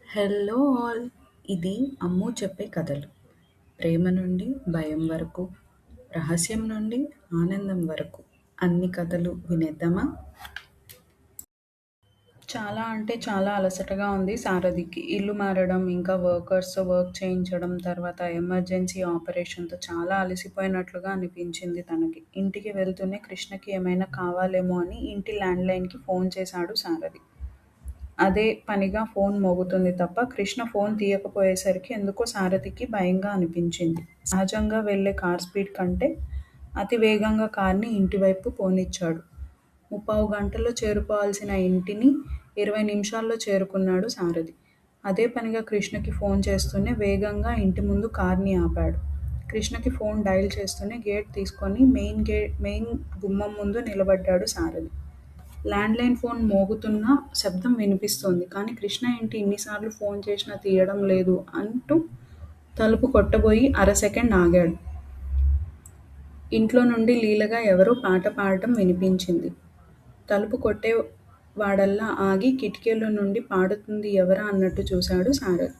Hello all! ఇది అమ్ము చెప్పే కథలు. ప్రేమ నుండి భయం వరకు, రహస్యం నుండి ఆనందం వరకు అన్ని కథలు వినేద్దామా? చాలా అంటే చాలా అలసటగా ఉంది సారథికి. ఇల్లు మారడం, ఇంకా వర్కర్స్‌తో వర్క్ చేయించడం, తర్వాత ఎమర్జెన్సీ ఆపరేషన్‌తో చాలా అలసిపోయినట్లుగా అనిపించింది తనకి. ఇంటికి వెళ్తూనే కృష్ణకి ఏమైనా కావాలేమో అని ఇంటి ల్యాండ్‌లైన్‌కి ఫోన్ చేశాడు సారథి. అదే పనిగా ఫోన్ మోగుతుంది తప్ప కృష్ణ ఫోన్ తీయకపోయేసరికి ఎందుకో సారథికి భయంగా అనిపించింది. సహజంగా వెళ్ళే కార్ స్పీడ్ కంటే అతి వేగంగా కార్‌ని ఇంటివైపు పోనిచ్చాడు. ముప్పావు గంటలో చేరుకోవాల్సిన ఇంటిని 20 నిమిషాల్లో చేరుకున్నాడు సారథి. అదే పనిగా కృష్ణకి ఫోన్ చేస్తూనే వేగంగా ఇంటి ముందు కార్‌ని ఆపాడు. కృష్ణకి ఫోన్ డయల్ చేస్తూనే గేట్ తీసుకొని మెయిన్ గుమ్మం ముందు నిలబడ్డాడు సారథి. ల్యాండ్‌లైన్ ఫోన్ మోగుతున్నా శబ్దం వినిపిస్తోంది. కానీ కృష్ణ ఏంటి ఇన్నిసార్లు ఫోన్ చేసినా తీయడం లేదు అంటూ తలుపు కొట్టబోయి అర సెకండ్ ఆగాడు. ఇంట్లో నుండి లీలగా ఎవరో పాట పాడటం వినిపించింది. తలుపు కొట్టేవాడల్లా ఆగి కిటికీలో నుండి పాడుతుంది ఎవరా అన్నట్టు చూశాడు సారథి.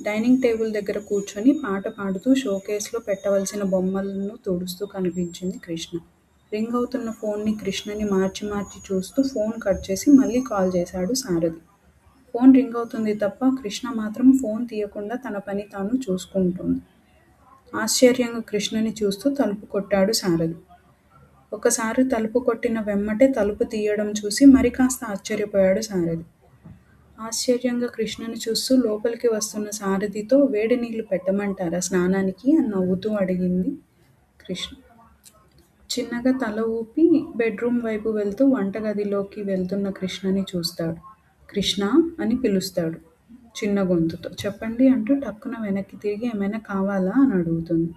డైనింగ్ టేబుల్ దగ్గర కూర్చొని పాట పాడుతూ షోకేస్‌లో పెట్టవలసిన బొమ్మలను తుడుస్తూ కనిపించింది కృష్ణ. రింగ్ అవుతున్న ఫోన్ని కృష్ణని మార్చి మార్చి చూస్తూ ఫోన్ కట్ చేసి మళ్ళీ కాల్ చేశాడు సారథి. ఫోన్ రింగ్ అవుతుంది తప్ప కృష్ణ మాత్రం ఫోన్ తీయకుండా తన పని తాను చూసుకుంటోంది. ఆశ్చర్యంగా కృష్ణని చూస్తూ తలుపు కొట్టాడు సారథి. ఒకసారి తలుపు కొట్టిన వెమ్మటే తలుపు తీయడం చూసి మరి కాస్త ఆశ్చర్యపోయాడు సారథి. ఆశ్చర్యంగా కృష్ణని చూస్తూ లోపలికి వస్తున్న సారథితో వేడి నీళ్లు పెట్టమంటారా స్నానానికి అని నవ్వుతూ అడిగింది కృష్ణ. చిన్నగా తల ఊపి బెడ్రూమ్ వైపు వెళ్తూ వంటగదిలోకి వెళ్తున్న కృష్ణని చూస్తాడు. కృష్ణా అని పిలుస్తాడు చిన్న గొంతుతో. చెప్పండి అంటూ టక్కున వెనక్కి తిరిగి ఏమైనా కావాలా అని అడుగుతుంది.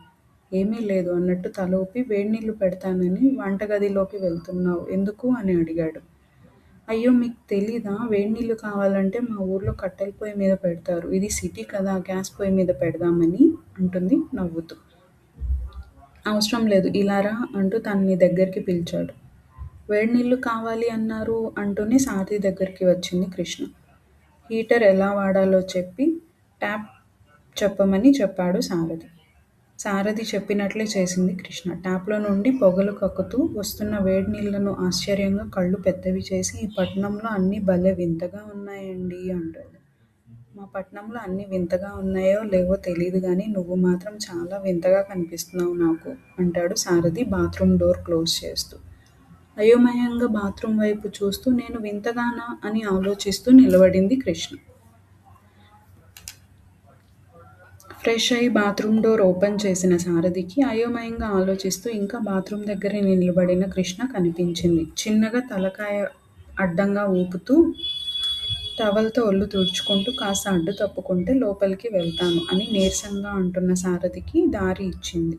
ఏమీ లేదు అన్నట్టు తల ఊపి వేడినీళ్ళు పెడతానని వంటగదిలోకి వెళ్తున్నావు ఎందుకు అని అడిగాడు. అయ్యో మీకు తెలీదా వేడినీళ్ళు కావాలంటే మా ఊర్లో కట్టెల పొయ్యి మీద పెడతారు. ఇది సిటీ కదా గ్యాస్ పొయ్యి మీద పెడదామని అంటుంది నవ్వుతూ. అవసరం లేదు ఇలా రా అంటూ తనని దగ్గరికి పిలిచాడు. వేడినీళ్ళు కావాలి అన్నారు అంటూనే సారథి దగ్గరికి వచ్చింది కృష్ణ. హీటర్ ఎలా వాడాలో చెప్పి ట్యాప్ చెప్పమని చెప్పాడు సారథి. సారథి చెప్పినట్లే చేసింది కృష్ణ. ట్యాప్‌లో నుండి పొగలు కక్కుతూ వస్తున్న వేడినీళ్ళను ఆశ్చర్యంగా కళ్ళు పెద్దవి చేసి ఈ పట్నంలో అన్నీ భలే వింతగా ఉన్నాయండీ అంటుంది. మా పట్నంలో అన్నీ వింతగా ఉన్నాయో లేవో తెలీదు గానీ నువ్వు మాత్రం చాలా వింతగా కనిపిస్తున్నావు నాకు అంటాడు సారథి బాత్రూమ్ డోర్ క్లోజ్ చేస్తూ. అయోమయంగా బాత్రూమ్ వైపు చూస్తూ నేను వింతగానా అని ఆలోచిస్తూ నిలబడింది కృష్ణ. ఫ్రెష్ అయి బాత్రూమ్ డోర్ ఓపెన్ చేసిన సారథికి అయోమయంగా ఆలోచిస్తూ ఇంకా బాత్రూమ్ దగ్గరే నిలబడిన కృష్ణ కనిపించింది. చిన్నగా తలకాయ అడ్డంగా ఊపుతూ టవల్‌తో ఒళ్ళు తుడుచుకుంటూ కాస్త అడ్డు తప్పుకుంటే లోపలికి వెళ్తాను అని నీరసంగా అంటున్న సారథికి దారి ఇచ్చింది.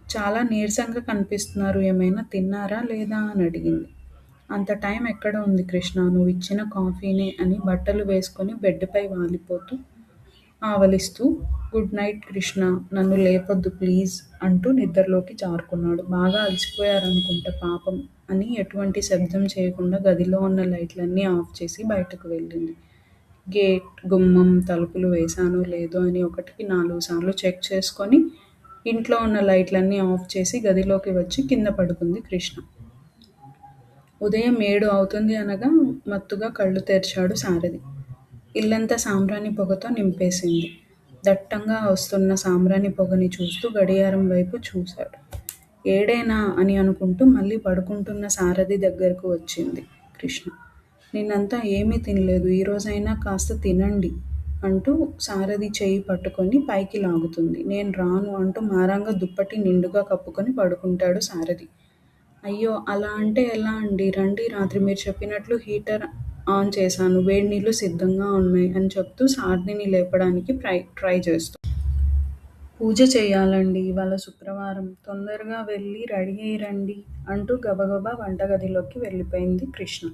చాలా నీరసంగా కనిపిస్తున్నారు ఏమైనా తిన్నారా లేదా అని అడిగింది. అంత టైం ఎక్కడ ఉంది కృష్ణ నువ్విచ్చిన కాఫీనే అని బట్టలు వేసుకొని బెడ్డుపై వాలిపోతూ ఆవలిస్తూ గుడ్ నైట్ కృష్ణ నన్ను లేపొద్దు ప్లీజ్ అంటూ నిద్రలోకి జారుకున్నాడు. బాగా అలసిపోయారనుకుంటా పాపం అని ఎటువంటి శబ్దం చేయకుండా గదిలో ఉన్న లైట్లన్నీ ఆఫ్ చేసి బయటకు వెళ్ళింది. గేట్, గుమ్మం, తలుపులు వేశానో లేదో అని ఒకటికి 4 సార్లు చెక్ చేసుకొని ఇంట్లో ఉన్న లైట్లన్నీ ఆఫ్ చేసి గదిలోకి వచ్చి కింద పడుకుంది కృష్ణ. ఉదయం 7 అవుతుంది అనగా మత్తుగా కళ్ళు తెరిచాడు సారథి. ఇల్లంతా సాంబ్రాణి పొగతో నింపేసింది. దట్టంగా వస్తున్న సాంబ్రాణి పొగని చూస్తూ గడియారం వైపు చూశాడు. 7 అని అనుకుంటూ మళ్ళీ పడుకుంటున్న సారథి దగ్గరకు వచ్చింది కృష్ణ. నిన్నంతా ఏమీ తినలేదు ఈరోజైనా కాస్త తినండి అంటూ సారథి చెయ్యి పట్టుకొని పైకి లాగుతుంది. నేను రాను అంటూ మారంగా దుప్పటి నిండుగా కప్పుకొని పడుకుంటాడు సారథి. అయ్యో అలా అంటే ఎలా అండి రండి రాత్రి మీరు చెప్పినట్లు హీటర్ ఆన్ చేశాను వేడినీళ్ళు సిద్ధంగా ఉన్నాయి అని చెప్తూ సారథిని లేపడానికి ట్రై చేస్తూ. పూజ చెయ్యాలండి ఇవాళ శుక్రవారం తొందరగా వెళ్ళి రెడీ అయ్యి రండి అంటూ గబగబా వంటగదిలోకి వెళ్ళిపోయింది కృష్ణ.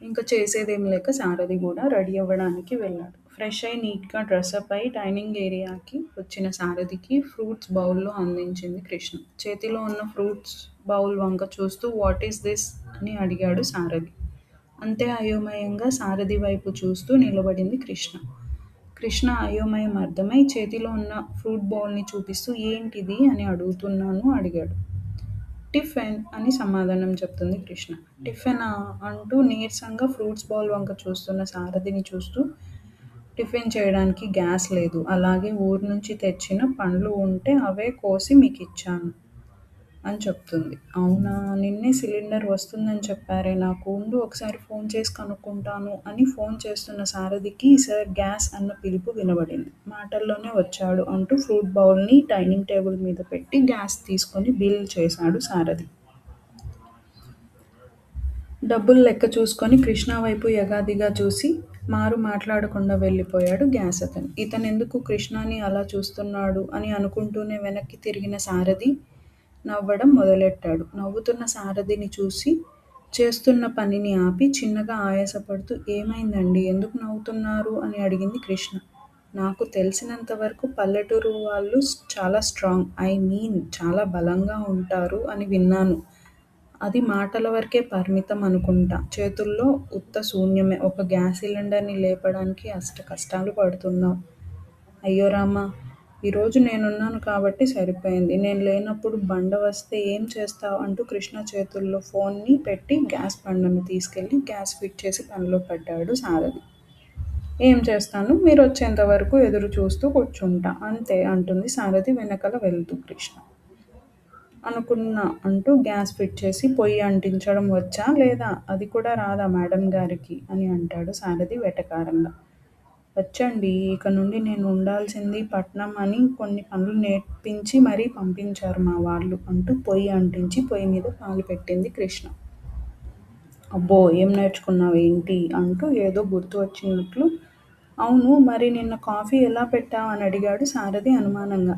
ఇంక చేసేదేం లేక సారథి కూడా రెడీ అవ్వడానికి వెళ్ళాడు. ఫ్రెష్ అయి నీట్‌గా డ్రెసప్ అయి డైనింగ్ ఏరియాకి వచ్చిన సారథికి ఫ్రూట్స్ బౌల్‌లో అందించింది కృష్ణ. చేతిలో ఉన్న ఫ్రూట్స్ బౌల్ వంక చూస్తూ వాట్ ఈస్ దిస్ అని అడిగాడు సారథి. అంతే అయోమయంగా సారథి వైపు చూస్తూ నిలబడింది కృష్ణ. కృష్ణ అయోమయం అర్థమై చేతిలో ఉన్న ఫ్రూట్ బౌల్‌ని చూపిస్తూ ఏంటిది అని అడిగాడు. టిఫిన్ అని సమాధానం చెప్తుంది కృష్ణ. టిఫినా అంటూ నీరసంగా ఫ్రూట్స్ బౌల్ వంక చూస్తున్న సారథిని చూస్తూ టిఫిన్ చేయడానికి గ్యాస్ లేదు. అలాగే ఊరు నుంచి తెచ్చిన పండ్లు ఉంటే అవే కోసి మీకిచ్చాను అని చెప్తుంది. అవునా! నిన్నే సిలిండర్ వస్తుందని చెప్పారే నాకు. ఉండు ఒకసారి ఫోన్ చేసి కనుక్కుంటాను అని ఫోన్ చేస్తున్న సారథికి సార్ గ్యాస్ అన్న పిలుపు వినబడింది. మాటల్లోనే వచ్చాడు అంటూ ఫ్రూట్ బౌల్‌ని డైనింగ్ టేబుల్ మీద పెట్టి గ్యాస్ తీసుకొని బిల్ చేశాడు సారథి. డబ్బులు లెక్క చూసుకొని కృష్ణ వైపు యగాదిగా చూసి మారు మాట్లాడకుండా వెళ్ళిపోయాడు గ్యాస్ అతను. ఇతనెందుకు కృష్ణని అలా చూస్తున్నాడు అని అనుకుంటూనే వెనక్కి తిరిగిన సారథి నవ్వడం మొదలెట్టాడు. నవ్వుతున్న సారథిని చూసి చేస్తున్న పనిని ఆపి చిన్నగా ఆయాసపడుతూ ఏమైందండీ? ఎందుకు నవ్వుతున్నారు? అని అడిగింది కృష్ణ. నాకు తెలిసినంత వరకు పల్లెటూరు వాళ్ళు చాలా స్ట్రాంగ్ చాలా బలంగా ఉంటారు అని విన్నాను. అది మాటల వరకే పరిమితం అనుకుంటా. చేతుల్లో ఉత్త శూన్యమే. ఒక గ్యాస్ సిలిండర్‌ని లేపడానికి కష్టాలు పడుతున్నావు. అయ్యో రామా! ఈరోజు నేనున్నాను కాబట్టి సరిపోయింది. నేను లేనప్పుడు బండ వస్తే ఏం చేస్తావ్? అంటూ కృష్ణ చేతుల్లో ఫోన్ని పెట్టి గ్యాస్ బండను తీసుకెళ్ళి గ్యాస్ ఫిట్ చేసి పనిలో పడ్డాడు సారథి. ఏం చేస్తాను? మీరొచ్చేంత వరకు ఎదురు చూస్తూ కూర్చుంటా. అంతే అంటుంది సారథి వెనకాల వెళ్తూ కృష్ణ. అనుకున్నా అంటూ గ్యాస్ ఫిట్ చేసి పొయ్యి అంటించడం వచ్చా లేదా? అది కూడా రాదా మేడం గారికి? అని అంటాడు సారథి వెటకారంగా. వచ్చండి. ఇక నుండి నేను ఉండాల్సింది పట్నం అని కొన్ని పనులు నేర్పించి మరీ పంపించారు మా వాళ్ళు అంటూ పొయ్యి అంటించి పొయ్యి మీద పాలు పెట్టింది కృష్ణ. అబ్బో! ఏం నేర్చుకున్నావేంటి? అంటూ ఏదో గుర్తు వచ్చినట్లు అవును మరి నిన్న కాఫీ ఎలా పెట్టావ్? అని అడిగాడు సారథి అనుమానంగా.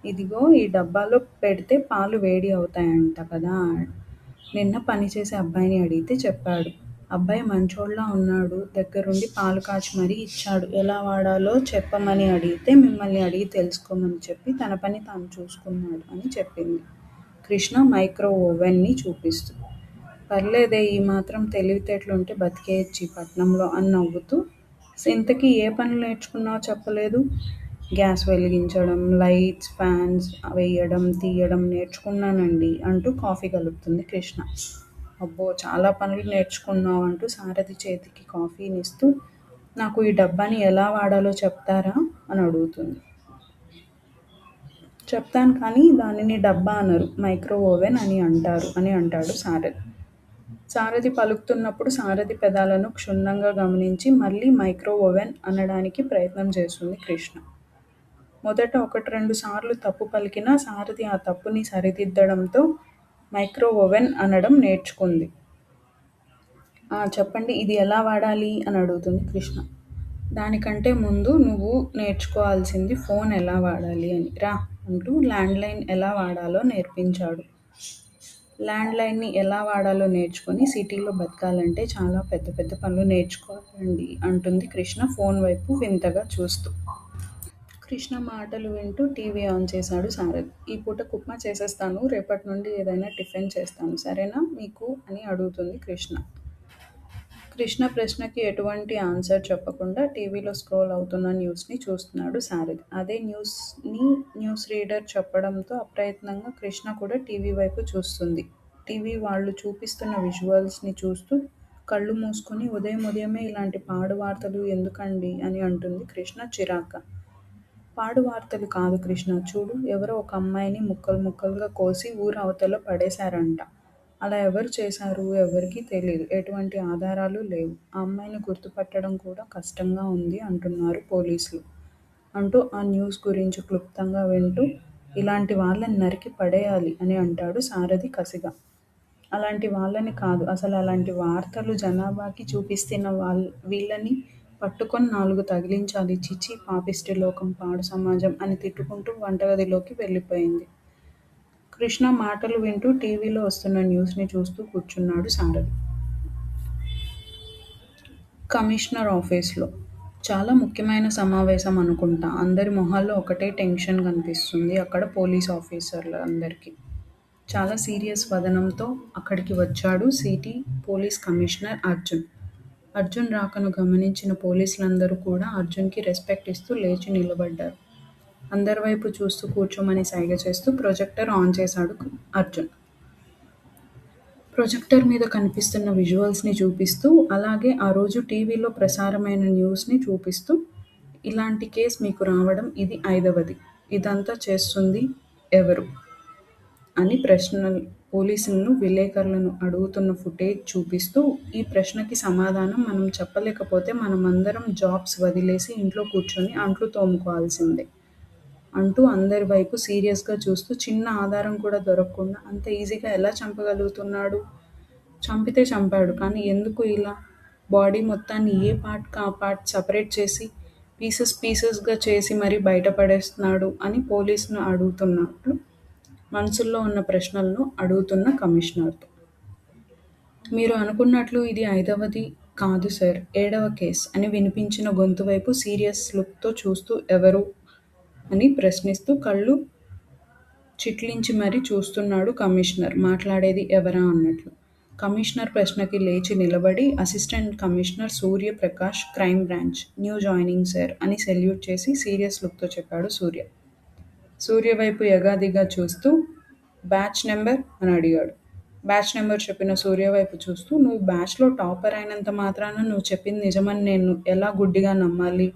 ఇదిగో ఈ డబ్బాలో పెడితే పాలు వేడి అవుతాయంట కదా! నిన్న పనిచేసే అబ్బాయిని అడిగితే చెప్పాడు. అబ్బాయి మంచోళ్ళలా ఉన్నాడు. దగ్గరుండి పాలు కాచి మరీ ఇచ్చాడు. ఎలా వాడాలో చెప్పమని అడిగితే మిమ్మల్ని అడిగి తెలుసుకోమని చెప్పి తన పని తాను చూసుకున్నాడు అని చెప్పింది కృష్ణ మైక్రో ఓవెన్‌ని చూపిస్తూ. పర్లేదే ఈ మాత్రం తెలివితేటలుంటే బతికేయొచ్చు ఈ పట్నంలో అని నవ్వుతూ ఇంతకీ ఏ పనులు నేర్చుకున్నావో చెప్పలేదు? గ్యాస్ వెలిగించడం, లైట్స్, ఫ్యాన్స్ వెయ్యడం, తీయడం నేర్చుకున్నానండి అంటూ కాఫీ కలుపుతుంది కృష్ణ. అబ్బో! చాలా పనులు నేర్చుకున్నావు అంటూ సారథి చేతికి కాఫీనిస్తూ నాకు ఈ డబ్బాని ఎలా వాడాలో చెప్తారా? అని అడుగుతుంది. చెప్తాను కానీ దానిని డబ్బా అనరు. మైక్రో ఓవెన్ అని అంటాడు సారథి. సారథి పలుకుతున్నప్పుడు సారథి పెదాలను క్షుణ్ణంగా గమనించి మళ్ళీ మైక్రో ఓవెన్ అనడానికి ప్రయత్నం చేస్తుంది కృష్ణ. మొదట 1, 2 సార్లు తప్పు పలికినా సారథి ఆ తప్పుని సరిదిద్దడంతో మైక్రో ఓవెన్ అనడం నేర్చుకుంది. చెప్పండి ఇది ఎలా వాడాలి? అని అడుగుతుంది కృష్ణ. దానికంటే ముందు నువ్వు నేర్చుకోవాల్సింది ఫోన్ ఎలా వాడాలి అని. రా అంటూ ల్యాండ్‌లైన్ ఎలా వాడాలో నేర్పించాడు. ల్యాండ్‌లైన్‌ని ఎలా వాడాలో నేర్చుకొని సిటీలో బతకాలంటే చాలా పెద్ద పెద్ద పనులు నేర్చుకోవాలండి అంటుంది కృష్ణ ఫోన్ వైపు వింతగా చూస్తూ. కృష్ణ మాటలు వింటూ టీవీ ఆన్ చేశాడు సారథి. ఈ పూటకు ఉప్మా చేసేస్తాను. రేపటి నుండి ఏదైనా టిఫిన్ చేస్తాను. సరేనా మీకు? అని అడుగుతుంది కృష్ణ. కృష్ణ ప్రశ్నకి ఎటువంటి ఆన్సర్ చెప్పకుండా టీవీలో స్క్రోల్ అవుతున్న న్యూస్‌ని చూస్తున్నాడు సారథి. అదే న్యూస్‌ని న్యూస్ రీడర్ చెప్పడంతో అప్రయత్నంగా కృష్ణ కూడా టీవీ వైపు చూస్తుంది. టీవీ వాళ్ళు చూపిస్తున్న విజువల్స్‌ని చూస్తూ కళ్ళు మూసుకొని ఉదయమే ఇలాంటి పాడు వార్తలు ఎందుకండీ? అని అంటుంది కృష్ణ చిరాగ్గా. పాడు వార్తలు కాదు కృష్ణ. చూడు ఎవరో ఒక అమ్మాయిని ముక్కలు ముక్కలుగా కోసి ఊరవతల పడేశారంట. అలా ఎవరు చేశారు? ఎవరికీ తెలీదు. ఎటువంటి ఆధారాలు లేవు. ఆ అమ్మాయిని గుర్తుపట్టడం కూడా కష్టంగా ఉంది అంటున్నారు పోలీసులు అంటూ ఆ న్యూస్ గురించి క్లుప్తంగా వింటూ ఇలాంటి వాళ్ళని నరికి పడేయాలి అని అంటాడు సారథి కసిగా. అలాంటి వాళ్ళని కాదు. అసలు అలాంటి వార్తలు జనాభాకి చూపిస్తున్న వీళ్ళని పట్టుకొని 4 తగిలించాలి. ఛీ! పాపిష్టి లోకం, పాడు సమాజం అని తిట్టుకుంటూ వంటగదిలోకి వెళ్ళిపోయింది. కృష్ణ మాటలు వింటూ టీవీలో వస్తున్న న్యూస్‌ని చూస్తూ కూర్చున్నాడు సారథి. కమిషనర్ ఆఫీస్‌లో. చాలా ముఖ్యమైన సమావేశం అనుకుంటా. అందరి మొహాల్లో ఒకటే టెన్షన్ కనిపిస్తుంది అక్కడ పోలీస్ ఆఫీసర్లందరికీ. చాలా సీరియస్ వదనంతో అక్కడికి వచ్చాడు city police commissioner Arjun. Arjun రాకను గమనించిన పోలీసులందరూ కూడా అర్జున్‌కి రెస్పెక్ట్ ఇస్తూ లేచి నిలబడ్డారు. అందరి వైపు చూస్తూ కూర్చోమని సైగ చేస్తూ ప్రొజెక్టర్ ఆన్ చేశాడు అర్జున్. ప్రొజెక్టర్ మీద కనిపిస్తున్న విజువల్స్‌ని చూపిస్తూ, అలాగే ఆ రోజు టీవీలో ప్రసారమైన న్యూస్‌ని చూపిస్తూ, ఇలాంటి కేస్ మీకు రావడం ఇది 5వది. ఇదంతా చేస్తుంది ఎవరు? అని పోలీసులను, విలేకరులను అడుగుతున్న ఫుటేజ్ చూపిస్తూ, ఈ ప్రశ్నకి సమాధానం మనం చెప్పలేకపోతే మనమందరం జాబ్స్ వదిలేసి ఇంట్లో కూర్చొని అంట్లు తోముకోవాల్సిందే అంటూ అందరి వైపు సీరియస్‌గా చూస్తూ, చిన్న ఆధారం కూడా దొరక్కుండా అంత ఈజీగా ఎలా చంపగలుగుతున్నాడు? చంపితే చంపాడు. కానీ ఎందుకు ఇలా? బాడీ మొత్తాన్ని ఏ పార్ట్‌కి ఆ పార్ట్ సెపరేట్ చేసి, పీసెస్‌గా చేసి మరీ బయట పడేస్తున్నాడు అని పోలీసును అడుగుతున్నట్లు మనసులో ఉన్న ప్రశ్నలను అడుగుతున్న కమిషనర్‌తో. మీరు అనుకున్నట్లు ఇది 5వది కాదు సార్, 7వ కేస్ అని వినిపించిన గొంతు వైపు సీరియస్ లుక్‌తో చూస్తూ ఎవరు? అని ప్రశ్నిస్తూ కళ్ళు చిట్లించి మరీ చూస్తున్నాడు కమిషనర్ మాట్లాడేది ఎవరా అన్నట్లు. కమిషనర్ ప్రశ్నకి లేచి నిలబడి assistant commissioner Surya Prakash, crime branch, new joining sir అని సెల్యూట్ చేసి సీరియస్ లుక్‌తో చెప్పాడు సూర్య. సూర్య వైపు ఎగాదిగా చూస్తూ బ్యాచ్ నెంబర్ అని అడిగాడు. బ్యాచ్ నెంబర్ చెప్పిన సూర్య వైపు చూస్తూ, నువ్వు బ్యాచ్‌లో టాపర్ అయినంత మాత్రాన నువ్వు చెప్పింది నిజమని నేను ఎలా గుడ్డిగా నమ్మాలి?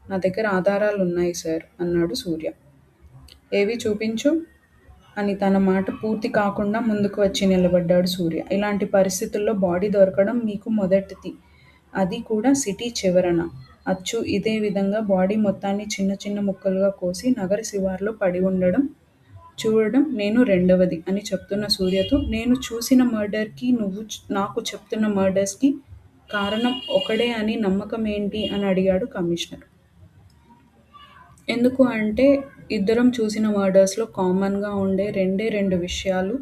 నా దగ్గర ఆధారాలున్నాయి సార్ అన్నాడు సూర్య. ఏవి చూపించు? అని తన మాట పూర్తి కాకుండా ముందుకు వచ్చి నిలబడ్డాడు సూర్య. ఇలాంటి పరిస్థితుల్లో బాడీ దొరకడం మీకు మొదటిది. అది కూడా సిటీ చివరన. అచ్చు ఇదే విధంగా బాడీ మొత్తాన్ని చిన్న చిన్న ముక్కలుగా కోసి నగర శివారులో పడి చూడడం నేను 2వది అని చెప్తున్న సూర్యతో, నేను చూసిన మర్డర్‌కి నువ్వు నాకు చెప్తున్న మర్డర్స్‌కి కారణం ఒకడే అని నమ్మకం ఏంటి? అని అడిగాడు కమిషనర్. ఎందుకు అంటే ఇద్దరం చూసిన మర్డర్స్‌లో కామన్‌గా ఉండే 2 విషయాలు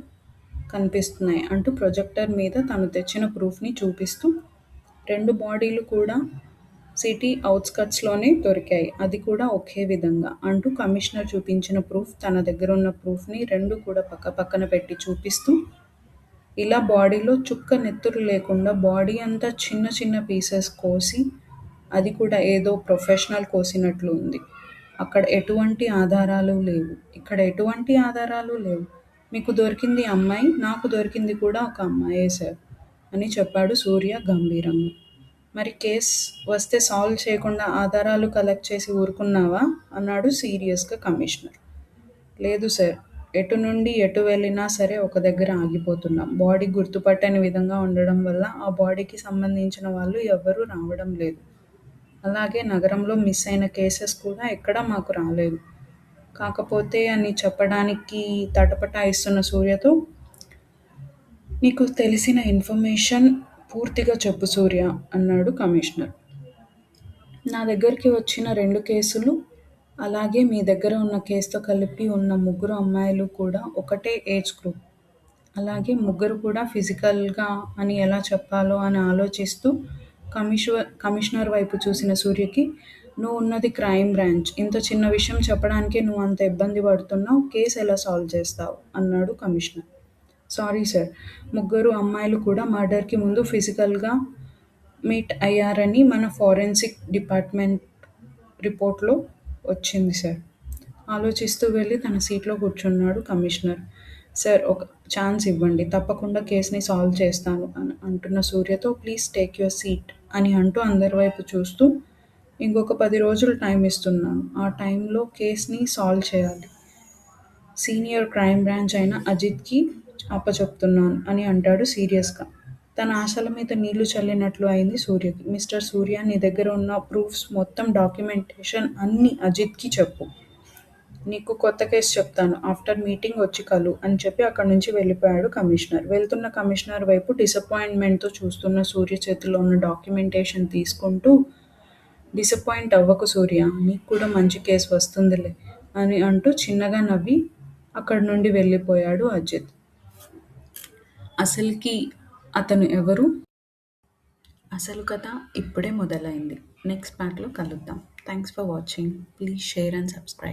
కనిపిస్తున్నాయి అంటూ ప్రొజెక్టర్ మీద తను తెచ్చిన ప్రూఫ్‌ని చూపిస్తూ, 2 బాడీలు కూడా సిటీ ఔట్‌స్కట్స్‌లోనే దొరికాయి. అది కూడా ఒకే విధంగా అంటూ కమిషనర్ చూపించిన ప్రూఫ్, తన దగ్గరున్న ప్రూఫ్‌ని 2 కూడా పక్కన పెట్టి చూపిస్తూ, ఇలా బాడీలో చుక్క నెత్తురు లేకుండా బాడీ అంతా చిన్న చిన్న పీసెస్ కోసి, అది కూడా ఏదో ప్రొఫెషనల్ కోసినట్లు ఉంది. అక్కడ ఎటువంటి ఆధారాలు లేవు. ఇక్కడ ఎటువంటి ఆధారాలు లేవు. మీకు దొరికింది అమ్మాయి, నాకు దొరికింది కూడా ఒక అమ్మాయే సార్ అని చెప్పాడు సూర్య గంభీరంగా. మరి కేస్ వస్తే సాల్వ్ చేయకుండా ఆధారాలు కలెక్ట్ చేసి ఊరుకున్నావా? అన్నాడు సీరియస్‌గా కమిషనర్. లేదు సార్, ఎటు నుండి ఎటు వెళ్ళినా సరే ఒక దగ్గర ఆగిపోతున్నాం. బాడీ గుర్తుపట్టని విధంగా ఉండడం వల్ల ఆ బాడీకి సంబంధించిన వాళ్ళు ఎవ్వరూ రావడం లేదు. అలాగే నగరంలో మిస్ అయిన కేసెస్ కూడా ఎక్కడా మాకు రాలేదు. కాకపోతే అని చెప్పడానికి తటపటాయిస్తున్న సూర్యతో, నీకు తెలిసిన ఇన్ఫర్మేషన్ పూర్తిగా చెప్పు సూర్య అన్నాడు కమిషనర్. నా దగ్గరికి వచ్చిన 2 కేసులు, అలాగే మీ దగ్గర ఉన్న కేసుతో కలిపి ఉన్న 3 అమ్మాయిలు కూడా ఒకటే ఏజ్ గ్రూప్. అలాగే ముగ్గురు కూడా ఫిజికల్‌గా అని ఎలా చెప్పాలో అని ఆలోచిస్తూ కమిషనర్ వైపు చూసిన సూర్యకి, నువ్వు ఉన్నది క్రైమ్ బ్రాంచ్. ఇంత చిన్న విషయం చెప్పడానికే నువ్వు అంత ఇబ్బంది పడుతున్నావు. కేస్ ఎలా సాల్వ్ చేస్తావు? అన్నాడు కమిషనర్. సారీ సార్, 3 అమ్మాయిలు కూడా మర్డర్‌కి ముందు ఫిజికల్‌గా మీట్ అయ్యారని మన ఫోరెన్సిక్ డిపార్ట్మెంట్ రిపోర్ట్‌లో వచ్చింది సార్. ఆలోచిస్తూ వెళ్ళి తన సీట్లో కూర్చున్నాడు కమిషనర్. సార్, ఒక ఛాన్స్ ఇవ్వండి. తప్పకుండా కేస్‌ని సాల్వ్ చేస్తాను అని అంటున్న సూర్యతో, ప్లీజ్ టేక్ యువర్ సీట్ అని అంటూ అందరి వైపు చూస్తూ, ఇంకొక 10 రోజులు టైం ఇస్తున్నాను. ఆ టైంలో కేస్‌ని సాల్వ్ చేయాలి. సీనియర్ క్రైమ్ బ్రాంచ్ అయిన అజిత్‌కి అప్పచెప్తున్నాను అని అంటాడు సీరియస్‌గా. తన ఆశల మీద నీళ్లు చల్లినట్లు అయింది సూర్యకి. మిస్టర్ సూర్య, నీ దగ్గర ఉన్న ప్రూఫ్స్ మొత్తం, డాక్యుమెంటేషన్ అన్నీ అజిత్‌కి చెప్పు. నీకు కొత్త కేసు చెప్తాను. ఆఫ్టర్ మీటింగ్ వచ్చి కలు అని చెప్పి అక్కడి నుంచి వెళ్ళిపోయాడు కమిషనర్. వెళ్తున్న కమిషనర్ వైపు డిసప్పాయింట్మెంట్‌తో చూస్తున్న సూర్య చేతిలో ఉన్న డాక్యుమెంటేషన్ తీసుకుంటూ, డిసప్పాయింట్ అవ్వకు సూర్య, నీకు కూడా మంచి కేసు వస్తుందిలే అని అంటూ చిన్నగా నవ్వి అక్కడి నుండి వెళ్ళిపోయాడు అజిత్. అసలుకి అతను ఎవరు? అసలు కథ ఇప్పుడే మొదలైంది. నెక్స్ట్ పార్ట్‌లో కలుద్దాం. Thanks for watching. Please share and subscribe.